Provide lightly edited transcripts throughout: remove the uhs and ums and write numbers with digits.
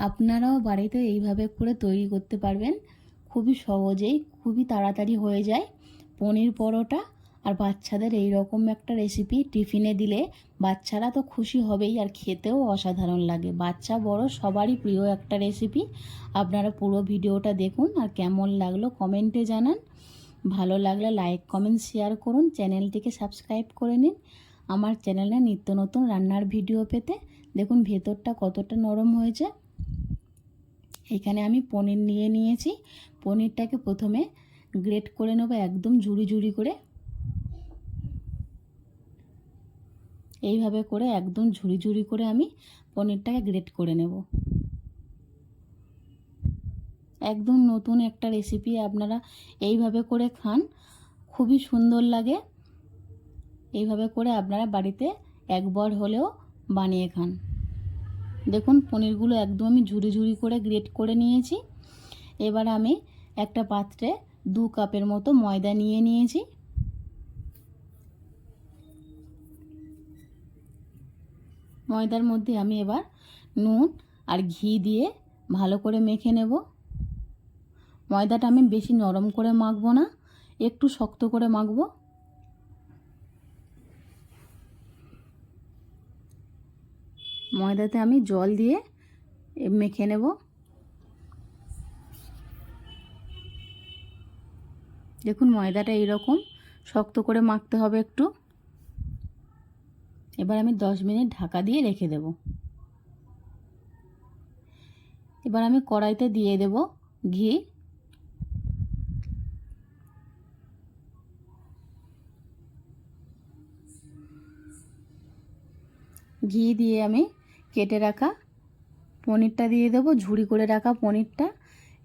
আপনারাও বাড়িতে এইভাবে করে তৈরি করতে পারবেন, খুবই সহজেই, খুবই তাড়াতাড়ি হয়ে যায় পনির পরোটা। আর বাচ্চাদের এই রকম একটা রেসিপি টিফিনে দিলে বাচ্চারা তো খুশি হবেই, আর খেতেও অসাধারণ লাগে। বাচ্চা বড় সবারই প্রিয় একটা রেসিপি। আপনারা পুরো ভিডিওটা দেখুন, আর কেমন লাগলো কমেন্টে জানান। ভালো লাগলে লাইক কমেন্ট শেয়ার করুন, চ্যানেলটিকে সাবস্ক্রাইব করে নিন আমার চ্যানেলে নিত্য নতুন রান্নার ভিডিও পেতে। দেখুন ভেতরটা কতটা নরম হয়েছে। এখানে আমি পনির নিয়ে নিয়েছি। পনিরটাকে প্রথমে গ্রেট করে নেব একদম ঝুরি ঝুরি করে। এইভাবে করে একদম ঝুরি ঝুরি করে আমি পনিরটাকে গ্রেট করে নেব। একদম নতুন একটা রেসিপি, আপনারা এইভাবে করে খান, খুবই সুন্দর লাগে। এইভাবে করে আপনারা বাড়িতে একবার হলেও বানিয়ে খান। দেখুন পনিরগুলো একদম আমি ঝুরি ঝুরি করে গ্রেট করে নিয়েছি। এবার আমি একটা পাত্রে 2 কাপের মতো ময়দা নিয়ে নিয়েছি। ময়দার মধ্যে আমি এবার নুন আর ঘি দিয়ে ভালো করে মেখে নেব। ময়দাটা আমি বেশি নরম করে মাখবো না, একটু শক্ত করে মাখবো। ময়দাতে আমি জল দিয়ে মেখে নেব। দেখুন ময়দাটা এইরকম শক্ত করে মাখতে হবে একটু। এবার আমি 10 মিনিট ঢাকা দিয়ে রেখে দেব। এবার আমি কড়াইতে দিয়ে দেব ঘি। ঘি দিয়ে আমি কেটে রাখা পনিরটা দিয়ে দেব, ঝুরি করে রাখা পনিরটা।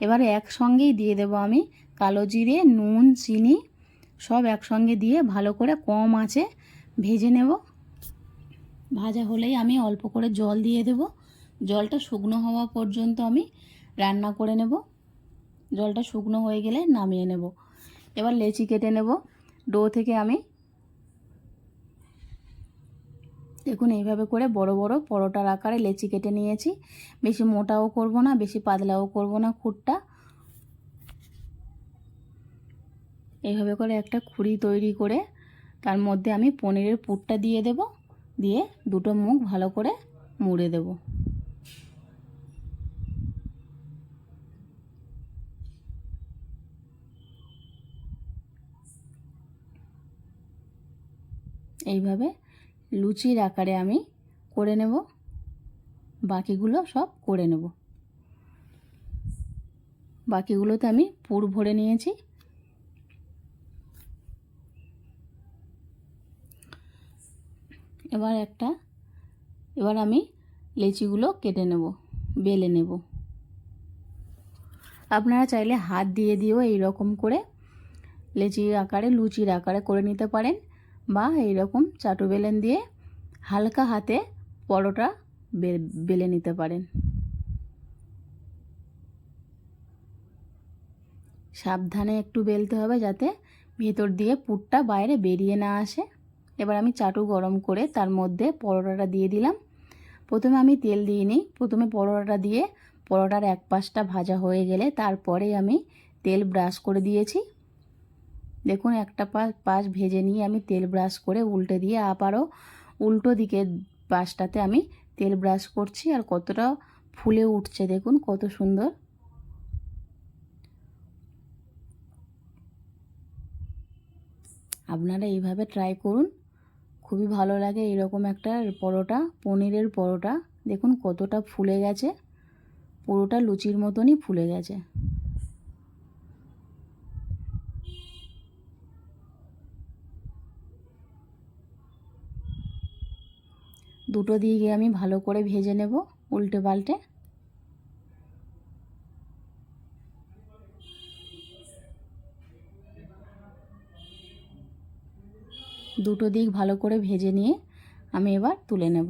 এবারে একসঙ্গেই দিয়ে দেব আমি কালো জিরে, নুন, চিনি সব একসঙ্গে দিয়ে ভালো করে কম আঁচে ভেজে নেব। ভাজা হলেই আমি অল্প করে জল দিয়ে দেব। জলটা শুকনো হওয়া পর্যন্ত আমি রান্না করে নেব। জলটা শুকনো হয়ে গেলে নামিয়ে নেব। এবার লেচি কেটে নেব ডো থেকে। আমি দেখুন এইভাবে করে বড় বড় পরোটার আকারে লেচি কেটে নিয়েছি। বেশি মোটাও করব না, বেশি পাতলাও করব না খুঁটটা। এইভাবে করে একটা খুঁড়ি তৈরি করে তার মধ্যে আমি পনিরের পুরটা দিয়ে দেব। দিয়ে দুটো মুখ ভালো করে মুড়ে দেব। এইভাবে লুচির আকারে আমি করে নেব। বাকিগুলো সব করে নেব। বাকিগুলোতে আমি পুর ভরে নিয়েছি। এবার আমি লেচিগুলো কেটে নেব, বেলে নেব। আপনারা চাইলে হাত দিয়ে দিয়েও এইরকম করে লেচির আকারে, লুচির আকারে করে নিতে পারেন, বা এইরকম চাটু বেলেন দিয়ে হালকা হাতে পরোটা বেলে নিতে পারেন। সাবধানে একটু বেলতে হবে যাতে ভেতর দিয়ে পুরটা বাইরে বেরিয়ে না আসে। এবার আমি চাটু গরম করে তার মধ্যে পরোটাটা দিয়ে দিলাম। প্রথমে আমি তেল দিইনি, প্রথমে পরোটাটা দিয়ে পরোটার এক পাশটা ভাজা হয়ে গেলে তারপরে আমি তেল ব্রাশ করে দিয়েছি। দেখুন একটা পাশ ভেজে নিয়ে আমি তেল ব্রাশ করে উল্টে দিয়ে আবারও উল্টো দিকের পাশটাতে আমি তেল ব্রাশ করছি। আর কতটা ফুলে উঠছে দেখুন, কত সুন্দর। আপনারা এইভাবে ট্রাই করুন, খুবই ভালো লাগে এরকম একটা পরোটা, পনিরের পরোটা। দেখুন কতটা ফুলে গেছে, পুরোটা লুচির মতনই ফুলে গেছে। দুটো দিকে আমি ভালো করে ভেজে নেব উল্টে পাল্টে। দুটো দিক ভালো করে ভেজে নিয়ে আমি এবার তুলে নেব।